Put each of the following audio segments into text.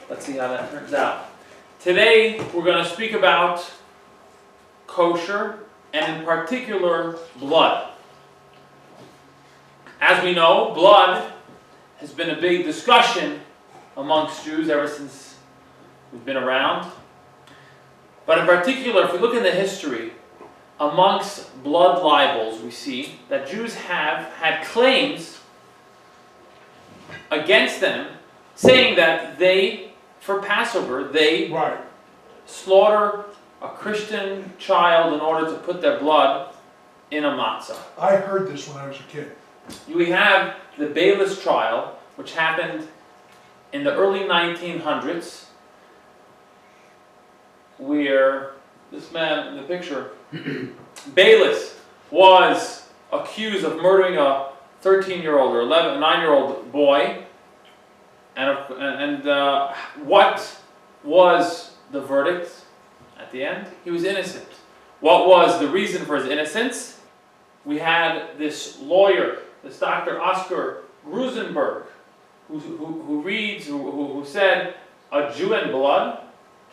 Let's see how that turns out. Today, we're going to speak about kosher, and in particular, blood. As we know, blood has been a big discussion amongst Jews ever since we've been around. But in particular, if we look in the history, amongst blood libels, we see that Jews have had claims against them, saying that they, for Passover, they slaughter a Christian child in order to put their blood in a matzah. I heard this when I was a kid. We have the Bayless trial, which happened in the early 1900s, where this man in the picture, Bayless, was accused of murdering a 13-year-old or 9-year-old boy. And what was the verdict at the end? He was innocent. What was the reason for his innocence? We had this lawyer, this Dr. Oscar Rosenberg, who said, a Jew and blood,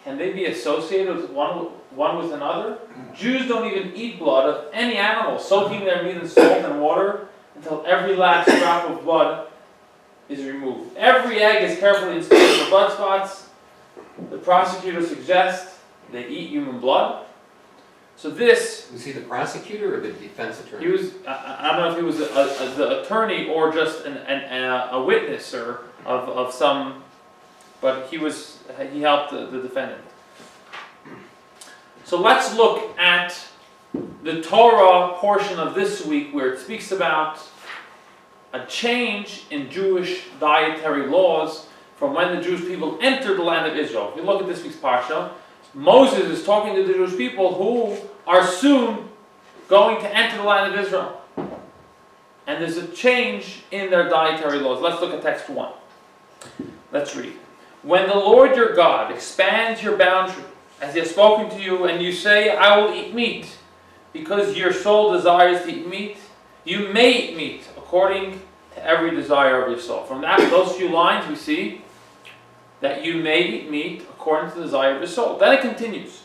can they be associated with one with another? Jews don't even eat blood of any animal, soaking their meat in salt and water until every last drop of blood is removed. Every egg is carefully inspected for blood spots. The prosecutor suggests they eat human blood. So this... Was he the prosecutor or the defense attorney? He was, I don't know if he was the attorney or just a witness of some, but he helped the defendant. So let's look at the Torah portion of this week where it speaks about a change in Jewish dietary laws from when the Jewish people entered the land of Israel. If you look at this week's parsha, Moses is talking to the Jewish people who are soon going to enter the land of Israel. And there's a change in their dietary laws. Let's look at text 1. Let's read. When the Lord your God expands your boundary, as he has spoken to you, and you say, I will eat meat, because your soul desires to eat meat, you may eat meat according to every desire of your soul. From those few lines we see that you may eat meat according to the desire of your soul. Then it continues.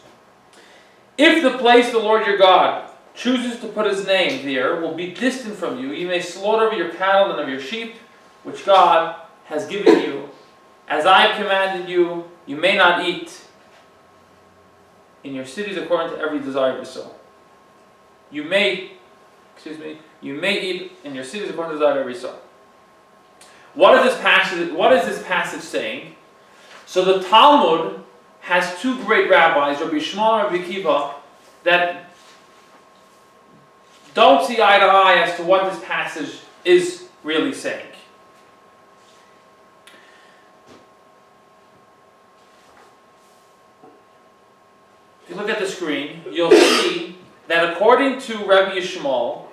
If the place the Lord your God chooses to put his name there will be distant from you, you may slaughter of your cattle and of your sheep, which God has given you. As I have commanded you, you may not eat in your cities according to every desire of your soul. You may eat in your cities according to the desire of your soul. What is this passage saying? So the Talmud has two great rabbis, Rabbi Shmuel and Rabbi Akiva, that don't see eye to eye as to what this passage is really saying. If you look at the screen, you'll see that according to Rabbi Shmuel,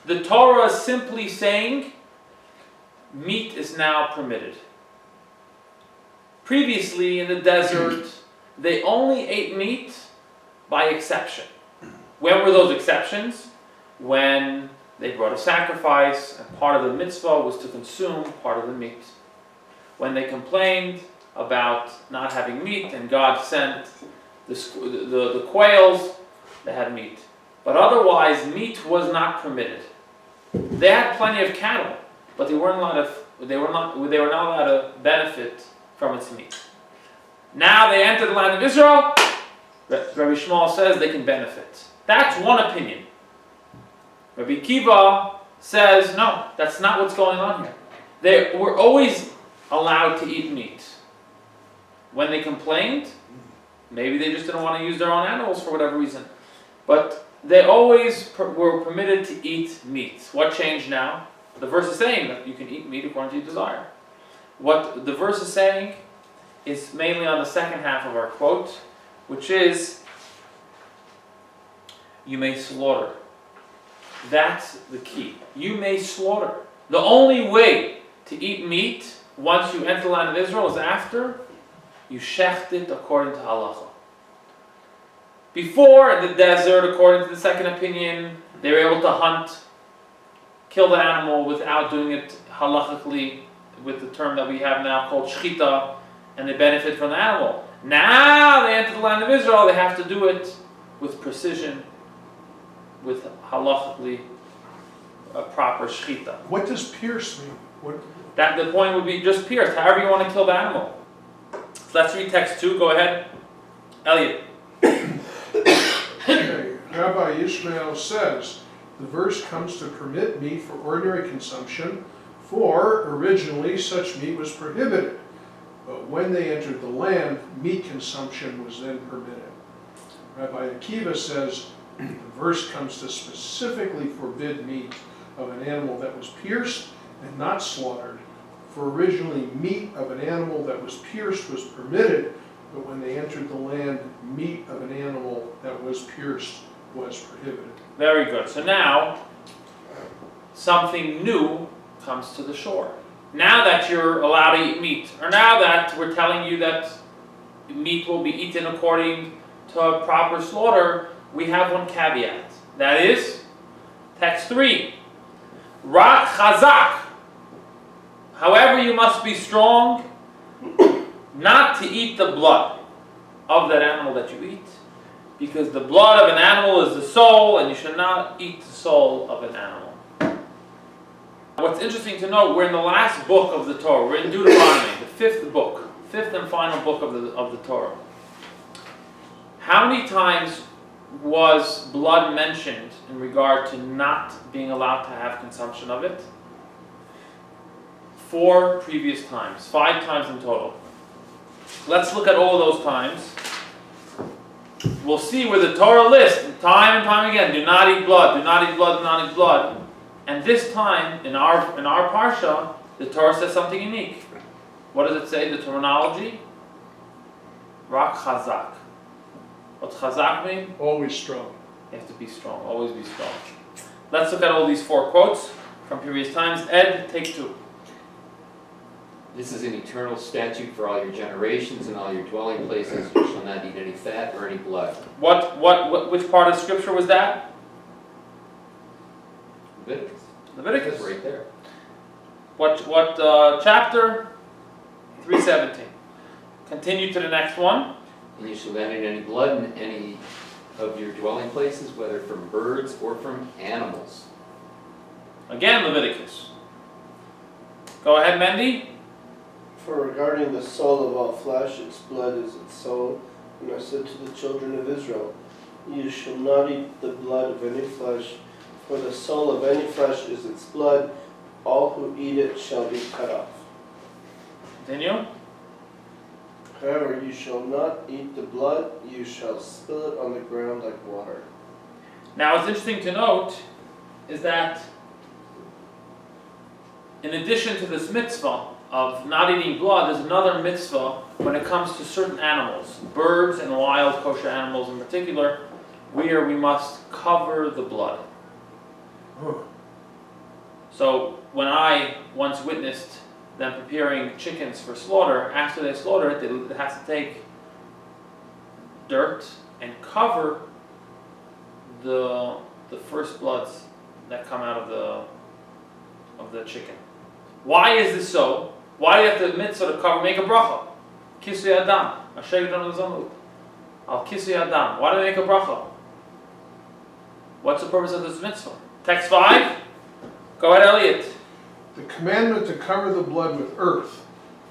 the Torah is simply saying meat is now permitted. Previously in the desert, they only ate meat by exception. When were those exceptions? When they brought a sacrifice and part of the mitzvah was to consume part of the meat. When they complained about not having meat and God sent the quails, they had meat. But otherwise, meat was not permitted. They had plenty of cattle, but they were not allowed to benefit from its meat. Now they enter the land of Israel. Rabbi Shmuel says they can benefit. That's one opinion. Rabbi Akiva says, no, that's not what's going on here. They were always allowed to eat meat. When they complained, maybe they just didn't want to use their own animals for whatever reason. But they always were permitted to eat meat. What changed now? The verse is saying that you can eat meat according to your desire. What the verse is saying is mainly on the second half of our quote, which is, you may slaughter. That's the key. You may slaughter. The only way to eat meat once you enter the land of Israel is after you shecht it according to halacha. Before, in the desert, according to the second opinion, they were able to hunt, kill the animal without doing it halachically with the term that we have now called shchita. and they benefit from the animal. Now they enter the land of Israel, they have to do it with precision, with halachically proper shechita. What does pierce mean? That the point would be just pierced, however you want to kill the animal. So let's read text 2, go ahead. Elliot. Okay, Rabbi Ishmael says, the verse comes to permit meat for ordinary consumption, for originally such meat was prohibited. But when they entered the land, meat consumption was then permitted. Rabbi Akiva says, the verse comes to specifically forbid meat of an animal that was pierced and not slaughtered. For originally meat of an animal that was pierced was permitted, but when they entered the land, meat of an animal that was pierced was prohibited. Very good. So now, something new comes to the shore. Now that you're allowed to eat meat, or now that we're telling you that meat will be eaten according to proper slaughter, we have one caveat. That is, text 3. Rak chazak. However, you must be strong not to eat the blood of that animal that you eat, because the blood of an animal is the soul, and you should not eat the soul of an animal. What's interesting to note, we're in the last book of the Torah. We're in Deuteronomy, the fifth and final book of the Torah. How many times was blood mentioned in regard to not being allowed to have consumption of it? 4 previous times, 5 times in total. Let's look at all of those times. We'll see where the Torah lists, time and time again, do not eat blood, do not eat blood, do not eat blood. And this time, in our parsha, the Torah says something unique. What does it say, the terminology? Rak chazak. What's chazak mean? Always strong. You have to be strong, always be strong. Let's look at all these 4 quotes from previous times. Ed, take 2. This is an eternal statute for all your generations and all your dwelling places. You shall not eat any fat or any blood. Which part of Scripture was that? Leviticus. Leviticus. It's right there. What chapter? 3:17. Continue to the next one. And you shall not eat any blood in any of your dwelling places, whether from birds or from animals. Again, Leviticus. Go ahead, Mendy. For regarding the soul of all flesh, its blood is its soul. And I said to the children of Israel, you shall not eat the blood of any flesh, for the soul of any flesh is its blood. All who eat it shall be cut off. Continue. However, you shall not eat the blood, you shall spill it on the ground like water. Now, what's interesting to note is that in addition to this mitzvah of not eating blood, there's another mitzvah when it comes to certain animals, birds and wild kosher animals in particular, where we must cover the blood. So when I once witnessed them preparing chickens for slaughter, after they slaughter it, they have to take dirt and cover the first bloods that come out of the chicken. Why is this so? Why do you have to mitzvah to cover, make a bracha? Kisui Adam. Al Kisui Adam. Why do they make a bracha? What's the purpose of this mitzvah? Text 5. Go ahead, Elliot. The commandment to cover the blood with earth.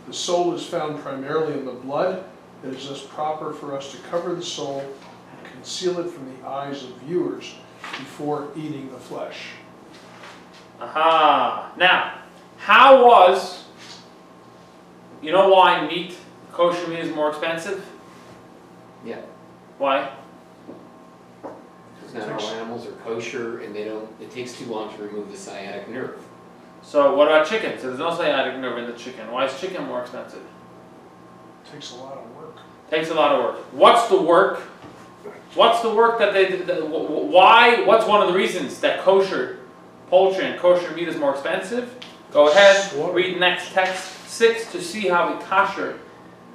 The soul is found primarily in the blood. It is thus proper for us to cover the soul and conceal it from the eyes of viewers before eating the flesh. Aha. Now, how was, you know why meat, kosher meat is more expensive? Yeah. Why? Because not all animals are kosher, and it takes too long to remove the sciatic nerve. So what about chicken? So there's no sciatic nerve in the chicken. Why is chicken more expensive? It takes a lot of work. Takes a lot of work. What's the work? What's the work that why? What's one of the reasons that kosher poultry and kosher meat is more expensive? Go ahead, read next text 6 to see how we kosher.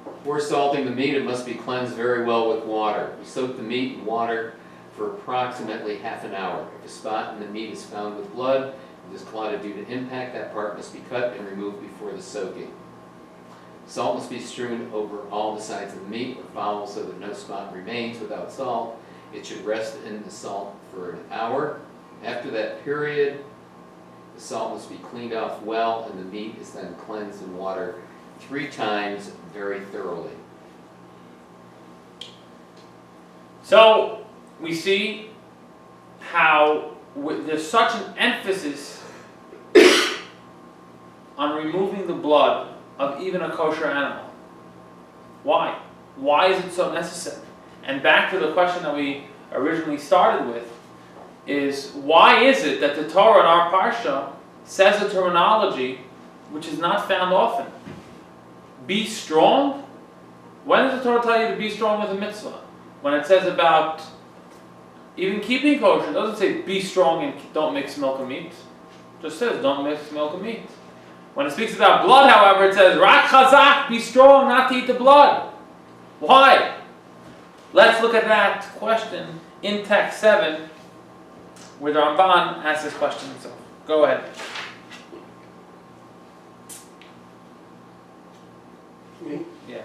Before salting the meat, it must be cleansed very well with water. You soak the meat in water for approximately half an hour. If a spot in the meat is found with blood, it is clotted due to impact, that part must be cut and removed before the soaking. Salt must be strewn over all the sides of the meat or fowl so that no spot remains without salt. It should rest in the salt for an hour. After that period, the salt must be cleaned off well, and the meat is then cleansed in water 3 times very thoroughly. So we see how there's such an emphasis on removing the blood of even a kosher animal. Why? Why is it so necessary? And back to the question that we originally started with, is why is it that the Torah in our Parsha says a terminology which is not found often? Be strong? When does the Torah tell you to be strong with a mitzvah? When it says about even keeping kosher, it doesn't say be strong and don't mix milk and meat. It just says don't mix milk and meat. When it speaks about blood, however, it says rak chazak, be strong not to eat the blood. Why? Let's look at that question in text 7, where the Ramban asks this question himself. Go ahead. Me? Yeah.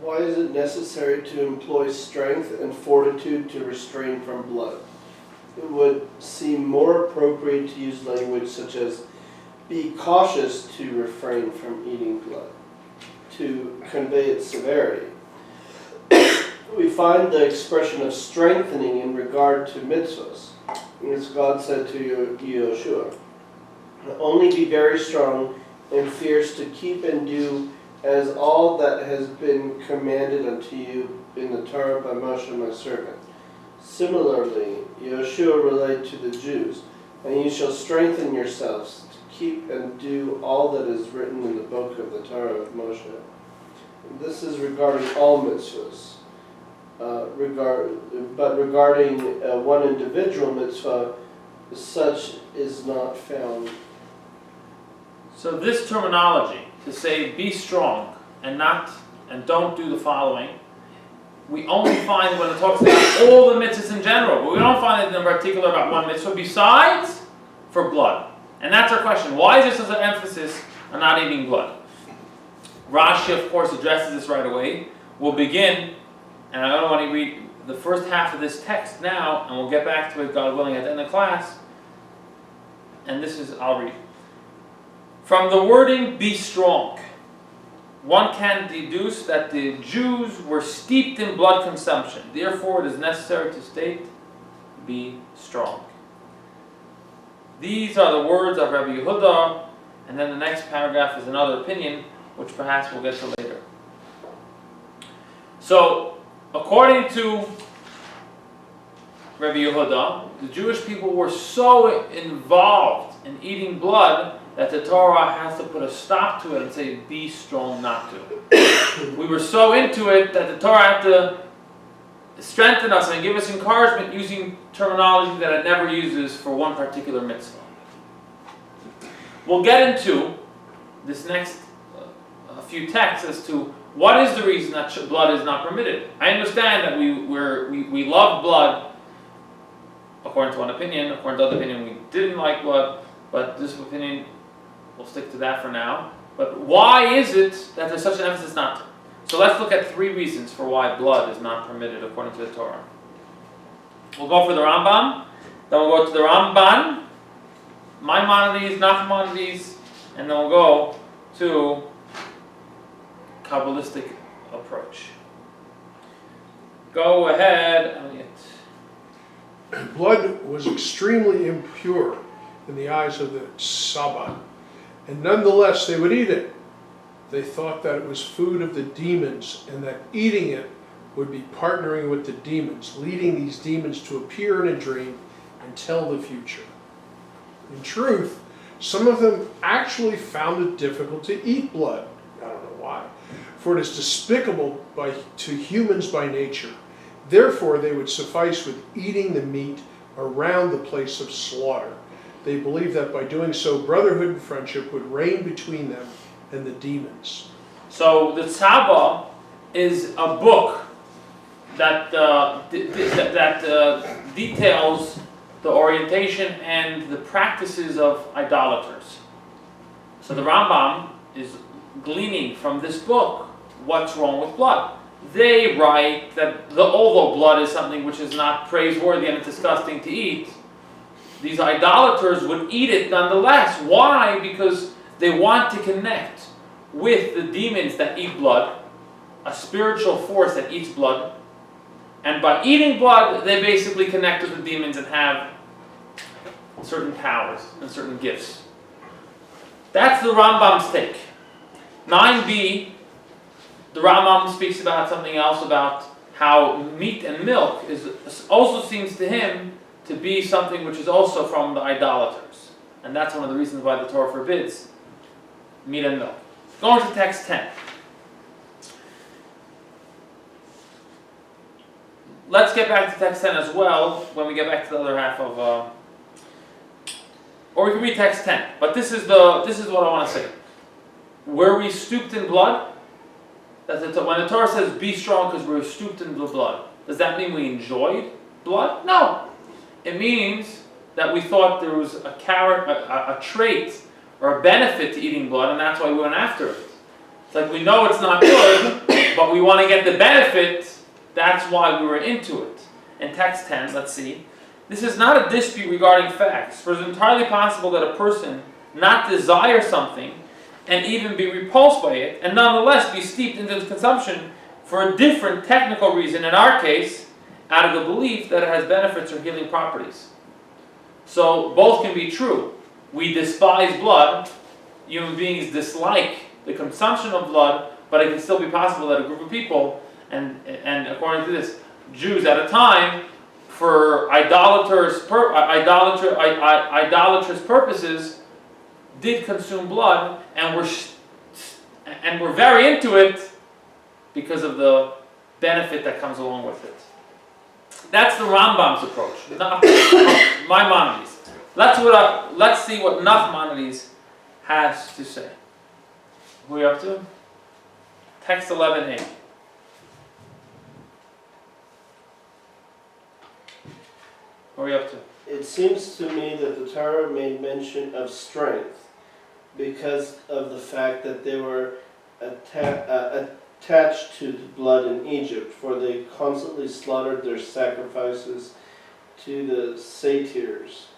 Why is it necessary to employ strength and fortitude to restrain from blood? It would seem more appropriate to use language such as be cautious to refrain from eating blood, to convey its severity. We find the expression of strengthening in regard to mitzvahs. As God said to Yehoshua, only be very strong and fierce to keep and do as all that has been commanded unto you in the Torah by Moshe my servant. Similarly, Yehoshua related to the Jews, and you shall strengthen yourselves to keep and do all that is written in the book of the Torah of Moshe. And this is regarding all mitzvahs. But regarding one individual mitzvah, such is not found. So this terminology, to say be strong and don't do the following, we only find when it talks about all the mitzvahs in general, but we don't find it in particular about one mitzvah besides for blood. And that's our question. Why is there such an emphasis on not eating blood? Rashi, of course, addresses this right away. We'll begin, and I don't want to read the first half of this text now, and we'll get back to it, God willing, at the end of class. And this is, I'll read. From the wording, be strong, one can deduce that the Jews were steeped in blood consumption. Therefore, it is necessary to state, be strong. These are the words of Rabbi Yehuda, and then the next paragraph is another opinion, which perhaps we'll get to later. So, according to Rabbi Yehuda, the Jewish people were so involved in eating blood that the Torah has to put a stop to it and say, be strong not to. We were so into it that the Torah had to strengthen us and give us encouragement using terminology that it never uses for one particular mitzvah. We'll get into this next few texts as to what is the reason that blood is not permitted. I understand that we love blood, according to one opinion. According to the other opinion, we didn't like blood, but this opinion, we'll stick to that for now. But why is it that there's such an emphasis not to? So let's look at 3 reasons for why blood is not permitted according to the Torah. We'll go for the Rambam, then we'll go to the Ramban, Maimonides, Nachmanides, and then we'll go to Kabbalistic approach. Go ahead, Elliot. Blood was extremely impure in the eyes of the Sabbath, and nonetheless they would eat it. They thought that it was food of the demons, and that eating it would be partnering with the demons, leading these demons to appear in a dream and tell the future. In truth, some of them actually found it difficult to eat blood. I don't know why. For it is despicable to humans by nature. Therefore, they would suffice with eating the meat around the place of slaughter. They believed that by doing so, brotherhood and friendship would reign between them and the demons. So the Tzaba is a book that details the orientation and the practices of idolaters. So the Rambam is gleaning from this book what's wrong with blood. They write that although blood is something which is not praiseworthy and it's disgusting to eat, these idolaters would eat it nonetheless. Why? Because they want to connect with the demons that eat blood, a spiritual force that eats blood, and by eating blood, they basically connect with the demons and have certain powers and certain gifts. That's the Rambam's take. 9b, the Rambam speaks about something else, about how meat and milk also seems to him to be something which is also from the idolaters. And that's one of the reasons why the Torah forbids meat and milk. Going to text 10. Let's get back to text 10 as well when we get back to the other half of, or we can read text 10. But this is what I want to say. Were we stooped in blood? When the Torah says be strong because we're stooped in the blood, does that mean we enjoyed blood? No. It means that we thought there was a trait or a benefit to eating blood, and that's why we went after it. It's like we know it's not good, but we want to get the benefit. That's why we were into it. In text 10, let's see. This is not a dispute regarding facts, for it's entirely possible that a person not desire something and even be repulsed by it, and nonetheless be steeped into its consumption for a different technical reason, in our case, out of the belief that it has benefits or healing properties. So both can be true. We despise blood. Human beings dislike the consumption of blood, but it can still be possible that a group of people, and according to this, Jews at a time, for idolatrous purposes, did consume blood and were very into it because of the benefit that comes along with it. That's the Rambam's approach, not Maimonides. Let's see what Nachmanides has to say. Who are we up to? Text 11a. What are we up to? It seems to me that the Torah made mention of strength because of the fact that they were attached to the blood in Egypt, for they constantly slaughtered their sacrifices to the satyrs,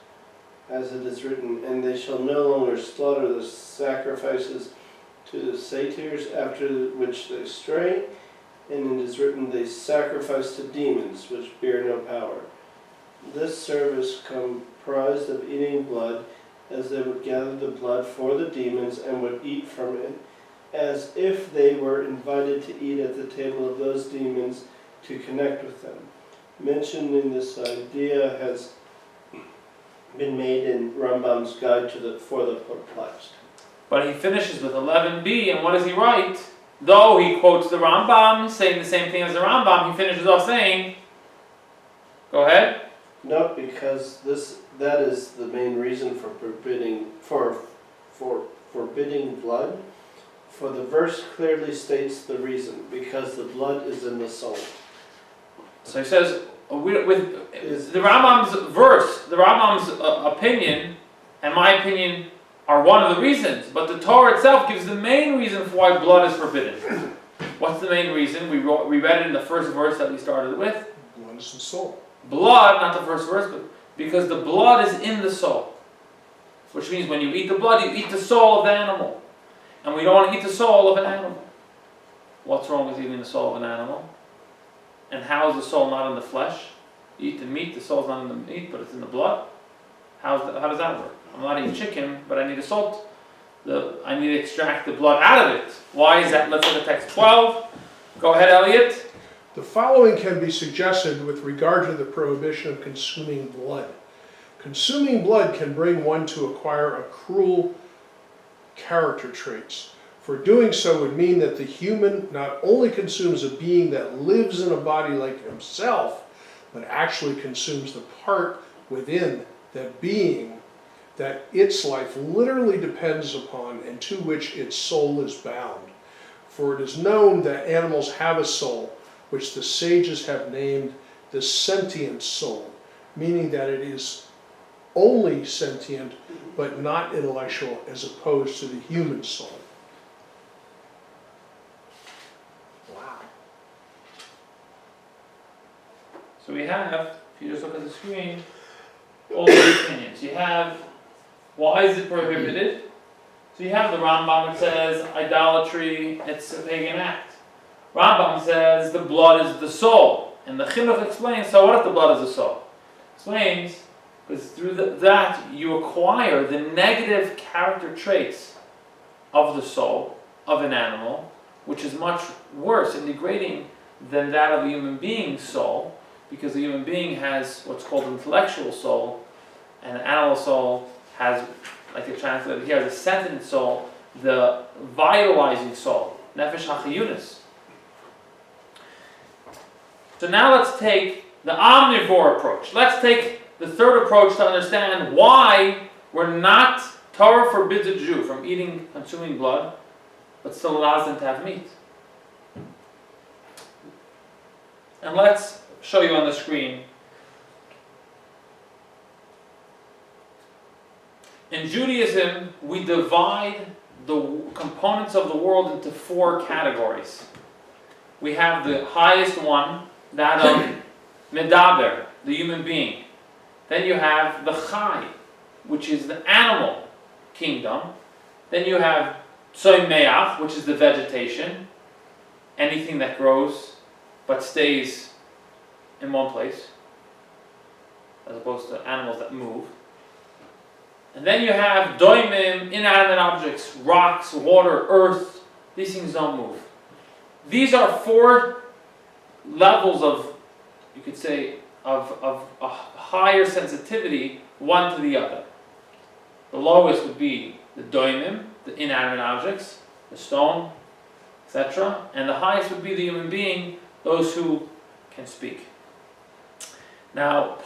as it is written, and they shall no longer slaughter the sacrifices to the satyrs, after which they stray, and it is written, they sacrifice to demons, which bear no power. This service comprised of eating blood, as they would gather the blood for the demons and would eat from it, as if they were invited to eat at the table of those demons to connect with them. Mentioning this idea has been made in Rambam's Guide for the Perplexed. But he finishes with 11b, and what does he write? Though he quotes the Rambam, saying the same thing as the Rambam, he finishes off saying, go ahead. No, because that is the main reason for forbidding blood. For the verse clearly states the reason, because the blood is in the soul. So he says, with the Rambam's verse, the Rambam's opinion, and my opinion, are one of the reasons. But the Torah itself gives the main reason for why blood is forbidden. What's the main reason? We read it in the first verse that we started with. Blood is the soul. Blood, not the first verse, but because the blood is in the soul. Which means when you eat the blood, you eat the soul of the animal. And we don't want to eat the soul of an animal. What's wrong with eating the soul of an animal? And how is the soul not in the flesh? You eat the meat, the soul's not in the meat, but it's in the blood. How does that work? I'm not eating chicken, but I need a salt. I need to extract the blood out of it. Why is that? Let's look at text 12. Go ahead, Elliot. The following can be suggested with regard to the prohibition of consuming blood. Consuming blood can bring one to acquire a cruel character traits. For doing so would mean that the human not only consumes a being that lives in a body like himself, but actually consumes the part within that being that its life literally depends upon and to which its soul is bound. For it is known that animals have a soul, which the sages have named the sentient soul, meaning that it is only sentient but not intellectual, as opposed to the human soul. So we have, if you just look at the screen, all the opinions. You have, why is it prohibited? So you have the Rambam that says idolatry, it's a pagan act. Rambam says the blood is the soul. And the Chinuch explains, so what if the blood is the soul? Explains, because through that you acquire the negative character traits of the soul of an animal, which is much worse and degrading than that of a human being's soul, because a human being has what's called an intellectual soul, and an animal soul has, like it's translated here, the sentient soul, the vitalizing soul, nefesh hachiyunis. So now let's take the omnivore approach. Let's take the third approach to understand why we're not, Torah forbids a Jew from consuming blood, but still allows them to have meat. And let's show you on the screen. In Judaism, we divide the components of the world into 4 categories. We have the highest one, that of Medaber, the human being. Then you have the Chai, which is the animal kingdom. Then you have Tzoymeach, which is the vegetation, anything that grows but stays in one place, as opposed to animals that move. And then you have Doimim, inanimate objects, rocks, water, earth. These things don't move. These are 4 levels of, you could say, of a higher sensitivity, one to the other. The lowest would be the Doimim, the inanimate objects, the stone, etc. And the highest would be the human being, those who can speak. Now,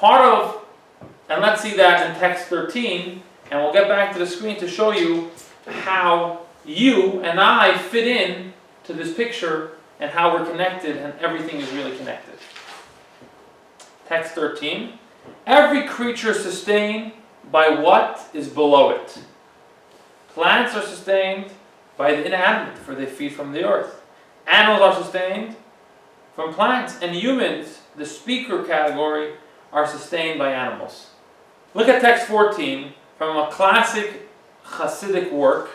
and let's see that in text 13, and we'll get back to the screen to show you how you and I fit in to this picture and how we're connected and everything is really connected. Text 13. Every creature is sustained by what is below it. Plants are sustained by the inanimate, for they feed from the earth. Animals are sustained from plants. And humans, the speaker category, are sustained by animals. Look at text 14 from a classic Hasidic work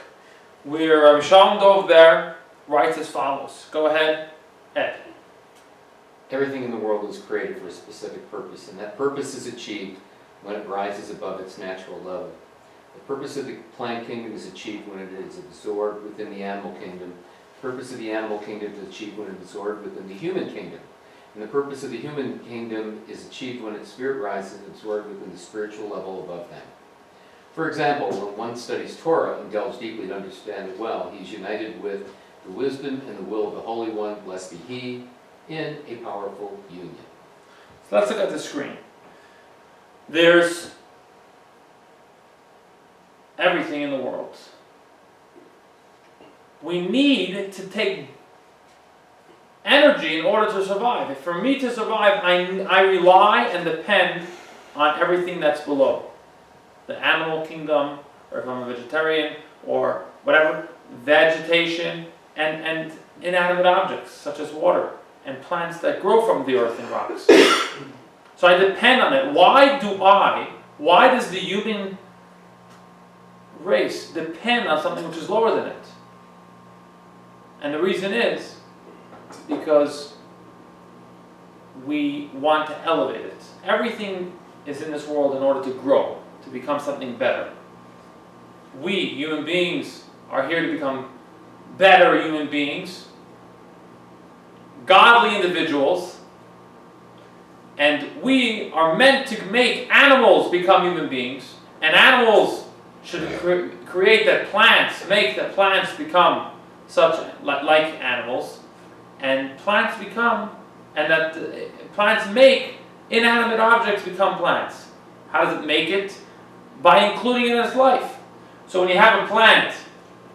where Rabbi Shalom Dov there writes as follows. Go ahead, Ed. Everything in the world is created for a specific purpose, and that purpose is achieved when it rises above its natural level. The purpose of the plant kingdom is achieved when it is absorbed within the animal kingdom. The purpose of the animal kingdom is achieved when it is absorbed within the human kingdom. And the purpose of the human kingdom is achieved when its spirit rises and absorbed within the spiritual level above them. For example, when one studies Torah and delves deeply to understand it well, he is united with the wisdom and the will of the Holy One, blessed be He, in a powerful union. So let's look at the screen. There's everything in the world. We need to take energy in order to survive. For me to survive, I rely and depend on everything that's below. The animal kingdom, or if I'm a vegetarian, or whatever, vegetation, and inanimate objects, such as water, and plants that grow from the earth and rocks. So I depend on it. Why does the human race depend on something which is lower than it? And the reason is because we want to elevate it. Everything is in this world in order to grow, to become something better. We, human beings, are here to become better human beings, godly individuals, and we are meant to make animals become human beings, and animals should create that plants, make that plants become such like animals, and plants make inanimate objects become plants. How does it make it? By including it in its life. So when you have a plant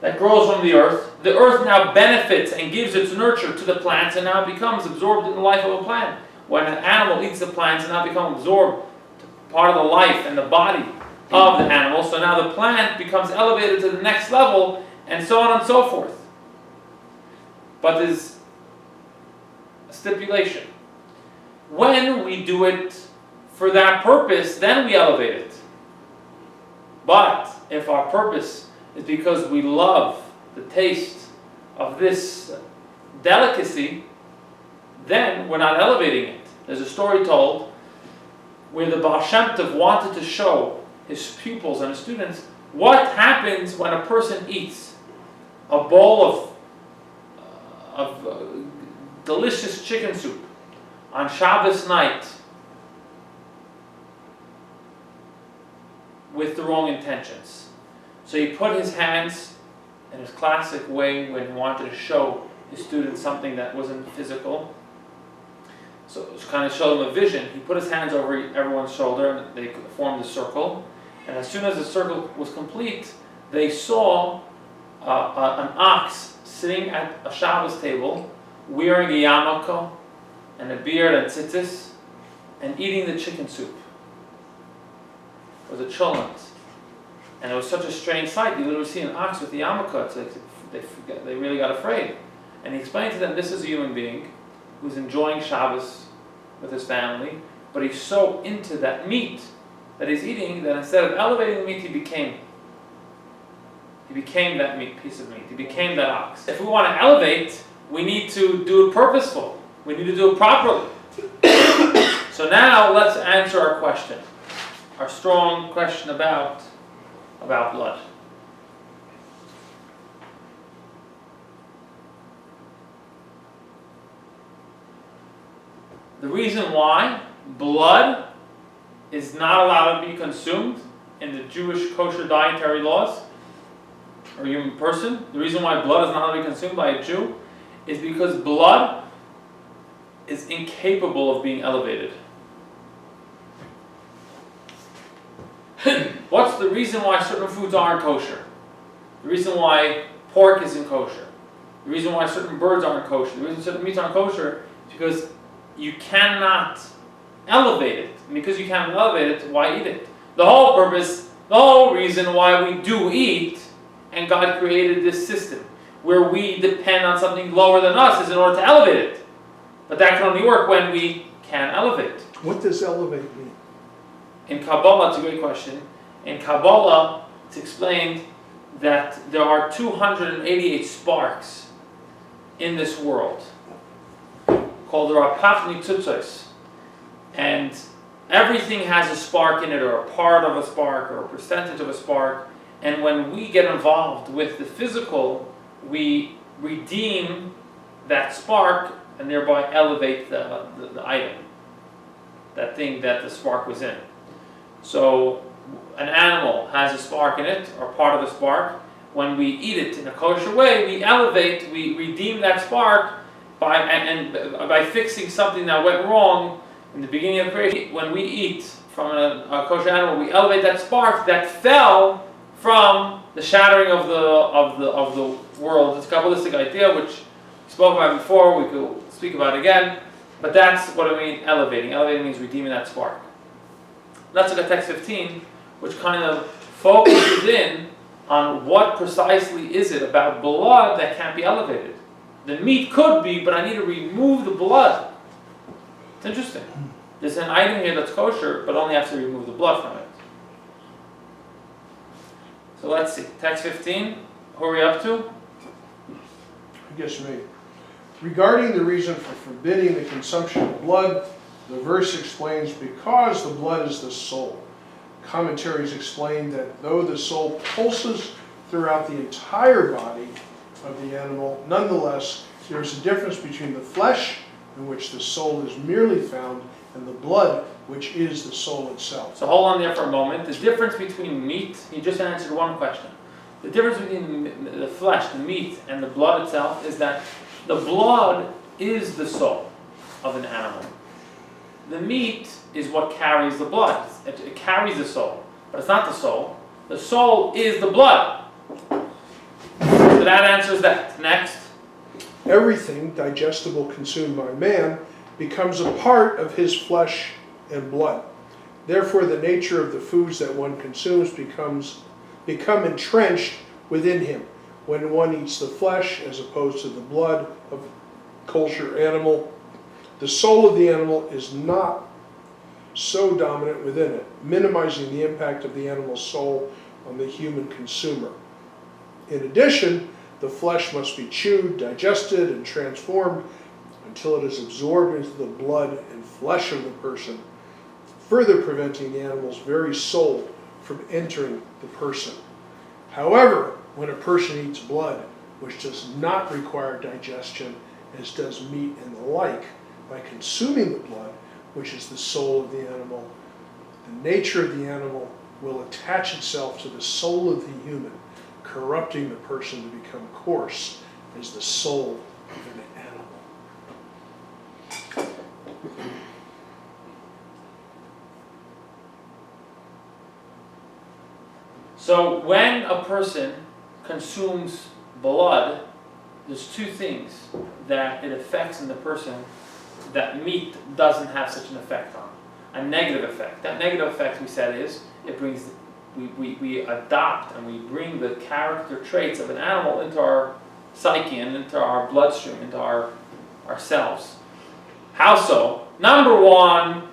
that grows from the earth now benefits and gives its nurture to the plants and now becomes absorbed in the life of a plant. When an animal eats the plants, it now becomes absorbed, part of the life and the body of the animal. So now the plant becomes elevated to the next level, and so on and so forth. But there's a stipulation. When we do it for that purpose, then we elevate it. But if our purpose is because we love the taste of this delicacy, then we're not elevating it. There's a story told where the Baal Shem Tov wanted to show his pupils and his students what happens when a person eats a bowl of delicious chicken soup on Shabbos night with the wrong intentions. So he put his hands in his classic way when he wanted to show his students something that wasn't physical. So to kind of show them a vision, he put his hands over everyone's shoulder and they formed a circle. And as soon as the circle was complete, they saw an ox sitting at a Shabbos table, wearing a yarmulke and a beard and tzitzis, and eating the chicken soup. It was a cholent. And it was such a strange sight. You literally see an ox with the yarmulke. It's like they really got afraid. And he explained to them, this is a human being who's enjoying Shabbos with his family, but he's so into that meat that he's eating that instead of elevating the meat, he became that piece of meat. He became that ox. If we want to elevate, we need to do it purposeful. We need to do it properly. So now let's answer our question, our strong question about blood. The reason why blood is not allowed to be consumed in the Jewish kosher dietary laws or human person, the reason why blood is not allowed to be consumed by a Jew is because blood is incapable of being elevated. What's the reason why certain foods aren't kosher? The reason why pork isn't kosher? The reason why certain birds aren't kosher? The reason certain meats aren't kosher is because you cannot elevate it. And because you can't elevate it, why eat it? The whole purpose, the whole reason why we do eat, and God created this system where we depend on something lower than us is in order to elevate it. But that can only work when we can elevate. What does elevate mean? In Kabbalah, it's a great question. In Kabbalah, it's explained that there are 288 sparks in this world called the Rapach Nitzutzos. And everything has a spark in it, or a part of a spark, or a percentage of a spark. And when we get involved with the physical, we redeem that spark and thereby elevate the item, that thing that the spark was in. So an animal has a spark in it, or part of a spark. When we eat it in a kosher way, we elevate, we redeem that spark by fixing something that went wrong in the beginning of creation. When we eat from a kosher animal, we elevate that spark that fell from the shattering of the world. It's a Kabbalistic idea which we spoke about before, we could speak about again, but that's what I mean elevating. Elevating means redeeming that spark. Let's look at text 15, which kind of focuses in on what precisely is it about blood that can't be elevated. The meat could be, but I need to remove the blood. It's interesting. There's an item here that's kosher, but only have to remove the blood from it. So let's see, text 15, who are we up to? I guess me. Regarding the reason for forbidding the consumption of blood, the verse explains, because the blood is the soul. Commentaries explain that though the soul pulses throughout the entire body of the animal, nonetheless, there's a difference between the flesh, in which the soul is merely found, and the blood, which is the soul itself. So hold on there for a moment. The difference between meat, you just answered one question. The difference between the flesh, the meat, and the blood itself is that the blood is the soul of an animal. The meat is what carries the blood. It carries the soul, but it's not the soul. The soul is the blood. So that answers that. Next. Everything digestible consumed by man becomes a part of his flesh and blood. Therefore, the nature of the foods that one consumes become entrenched within him. When one eats the flesh as opposed to the blood of a kosher animal, the soul of the animal is not so dominant within it, minimizing the impact of the animal's soul on the human consumer. In addition, the flesh must be chewed, digested, and transformed until it is absorbed into the blood and flesh of the person, further preventing the animal's very soul from entering the person. However, when a person eats blood, which does not require digestion, as does meat and the like, by consuming the blood, which is the soul of the animal, the nature of the animal will attach itself to the soul of the human, corrupting the person to become coarse as the soul of an animal. So when a person consumes blood, there's two things that it affects in the person that meat doesn't have such an effect on. A negative effect. That negative effect, we said, is it brings, we adopt and we bring the character traits of an animal into our psyche and into our bloodstream, into ourselves. How so? Number one,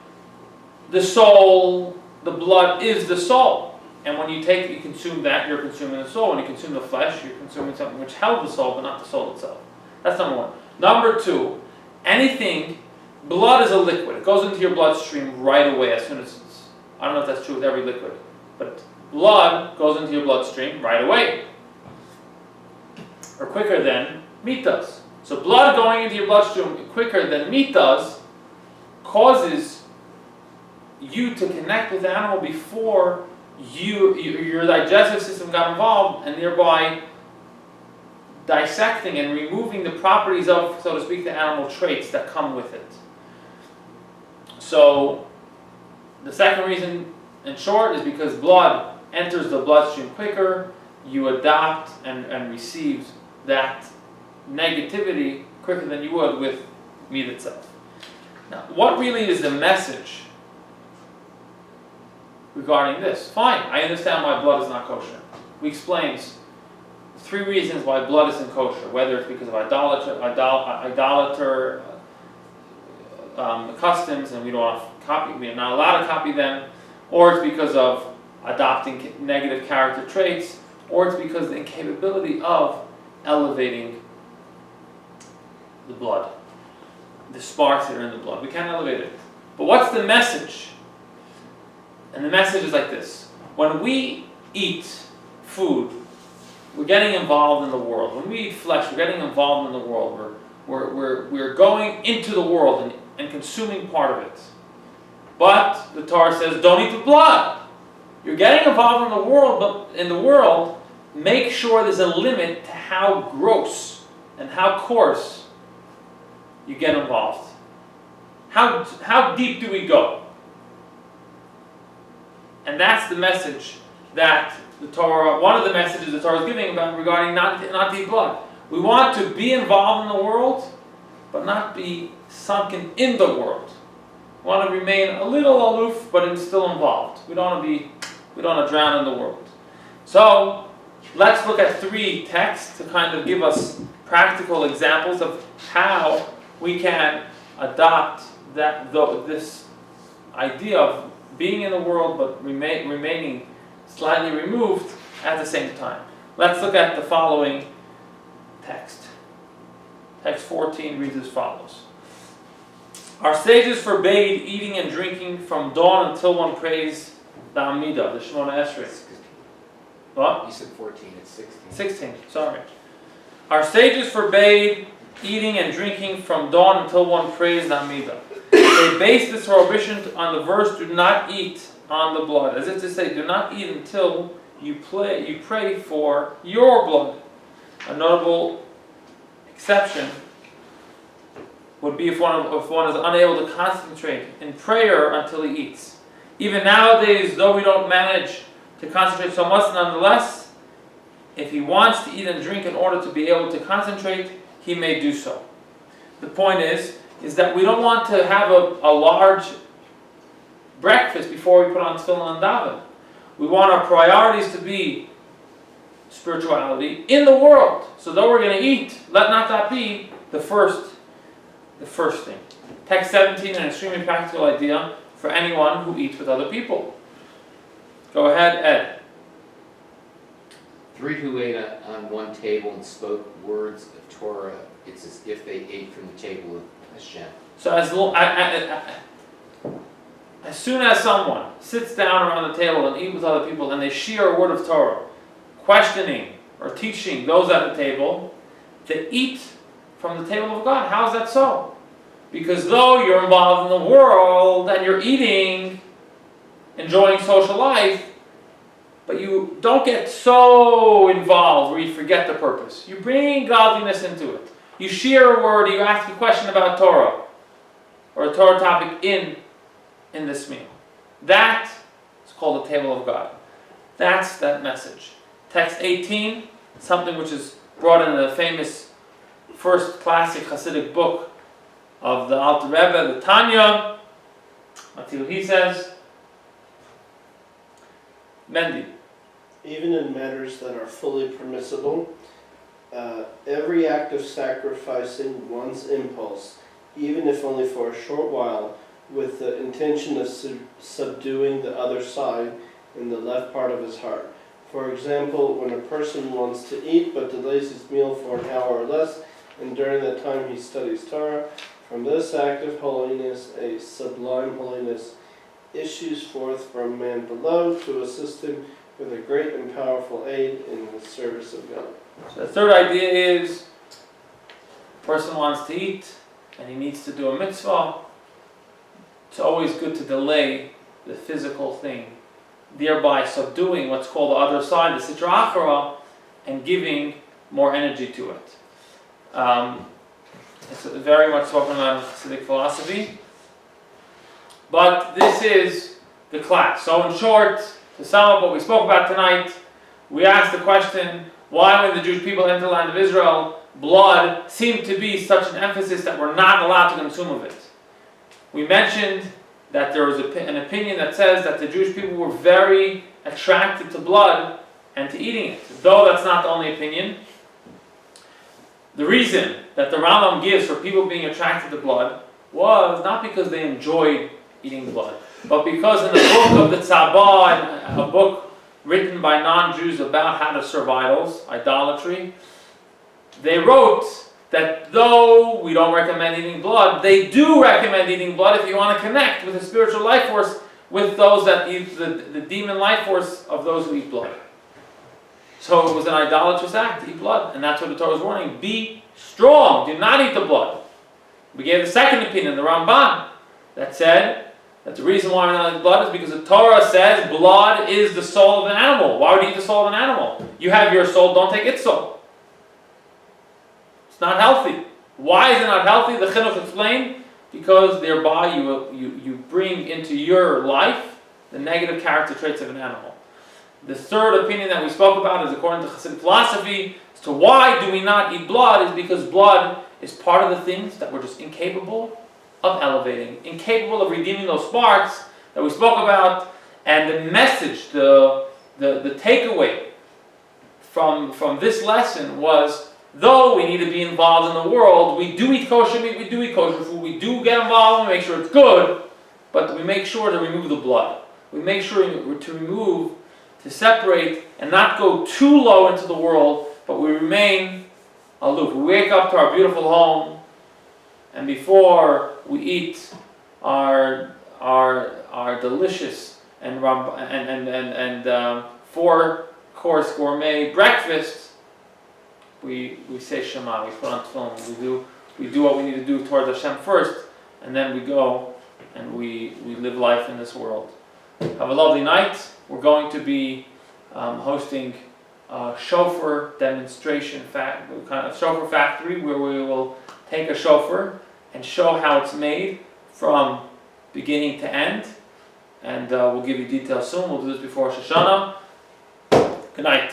the soul, the blood is the soul. And when you consume that, you're consuming the soul. When you consume the flesh, you're consuming something which held the soul, but not the soul itself. That's number one. Number two, blood is a liquid. It goes into your bloodstream right away as soon as it's, I don't know if that's true with every liquid, but blood goes into your bloodstream right away. Or quicker than meat does. So blood going into your bloodstream quicker than meat does causes you to connect with the animal before your digestive system got involved, and thereby dissecting and removing the properties of, so to speak, the animal traits that come with it. So the second reason, in short, is because blood enters the bloodstream quicker, you adopt and receive that negativity quicker than you would with meat itself. Now, what really is the message regarding this? Fine, I understand why blood is not kosher. We explained 3 reasons why blood isn't kosher, whether it's because of idolater customs, and we don't copy, we are not allowed to copy them, or it's because of adopting negative character traits, or it's because of the incapability of elevating the blood, the sparks that are in the blood. We can't elevate it. But what's the message? And the message is like this. When we eat food, we're getting involved in the world. When we eat flesh, we're getting involved in the world. We're going into the world and consuming part of it. But the Torah says, don't eat the blood. You're getting involved in the world, but in the world, make sure there's a limit to how gross and how coarse you get involved. How deep do we go? And that's the message that the Torah, one of the messages the Torah is giving about regarding not to eat blood. We want to be involved in the world, but not be sunken in the world. We want to remain a little aloof, but still involved. We don't want to drown in the world. So let's look at 3 texts to kind of give us practical examples of how we can adopt this idea of being in the world but remaining slightly removed at the same time. Let's look at the following text. Text 14 reads as follows. Our sages forbade eating and drinking from dawn until one prays the Amidah, the Shemona Esrei. What? You said 14, it's 16. 16, sorry. Our sages forbade eating and drinking from dawn until one prays the Amidah. They based this prohibition on the verse, do not eat on the blood. As if to say, do not eat until you pray for your blood. A notable exception would be if one is unable to concentrate in prayer until he eats. Even nowadays, though we don't manage to concentrate so much, nonetheless, if he wants to eat and drink in order to be able to concentrate, he may do so. The point is that we don't want to have a large breakfast before we put on tefillin and daven. We want our priorities to be spirituality in the world. So though we're going to eat, let not that be the first thing. Text 17, an extremely practical idea for anyone who eats with other people. Go ahead, Ed. 3 who ate on one table and spoke words of Torah, it's as if they ate from the table of Hashem. So as soon as someone sits down around the table and eat with other people and they share a word of Torah, questioning or teaching those at the table, they eat from the table of God. How is that so? Because though you're involved in the world and you're eating, enjoying social life, but you don't get so involved where you forget the purpose. You bring godliness into it. You share a word, you ask a question about Torah, or a Torah topic in this meal. That is called the table of God. That's that message. Text 18, something which is brought in the famous first classic Hasidic book of the Alter Rebbe, the Tanya. Let's see what he says. Mendy. Even in matters that are fully permissible, every act of sacrificing one's impulse, even if only for a short while, with the intention of subduing the other side in the left part of his heart. For example, when a person wants to eat but delays his meal for an hour or less, and during that time he studies Torah, from this act of holiness, a sublime holiness issues forth from man below to assist him with a great and powerful aid in the service of God. So the third idea is, a person wants to eat and he needs to do a mitzvah. It's always good to delay the physical thing, thereby subduing what's called the other side, the sitra achara, and giving more energy to it. It's very much spoken about in Hasidic philosophy. But this is the class. So in short, to sum up what we spoke about tonight, we asked the question, why when the Jewish people entered the land of Israel, blood seemed to be such an emphasis that we're not allowed to consume of it. We mentioned that there was an opinion that says that the Jewish people were very attracted to blood and to eating it. Though that's not the only opinion. The reason that the Rambam gives for people being attracted to blood was not because they enjoyed eating blood, but because in the book of the Tzabah, a book written by non-Jews about how to serve idols, idolatry, they wrote that though we don't recommend eating blood, they do recommend eating blood if you want to connect with the spiritual life force with those that eat the demon life force of those who eat blood. So it was an idolatrous act to eat blood, and that's what the Torah is warning. Be strong, do not eat the blood. We gave the second opinion, the Ramban, that said that the reason why we're not eating blood is because the Torah says blood is the soul of an animal. Why would you eat the soul of an animal? You have your soul, don't take its soul. It's not healthy. Why is it not healthy? The Chinuch explained, because thereby you bring into your life the negative character traits of an animal. The third opinion that we spoke about is according to Hasidic philosophy as to why do we not eat blood is because blood is part of the things that we're just incapable of elevating, incapable of redeeming those sparks that we spoke about. And the message, the takeaway from this lesson was, though we need to be involved in the world, we do eat kosher meat, we do eat kosher food, we do get involved, we make sure it's good, but we make sure to remove the blood. We make sure to separate and not go too low into the world, but we remain aloof. We wake up to our beautiful home, and before we eat our delicious and 4-course gourmet breakfast, we say Shema, we put on tefillin, we do what we need to do towards Hashem first, and then we go and we live life in this world. Have a lovely night. We're going to be hosting a shofar demonstration, kind of shofar factory, where we will take a shofar and show how it's made from beginning to end. And we'll give you details soon. We'll do this before Rosh Hashanah. Good night.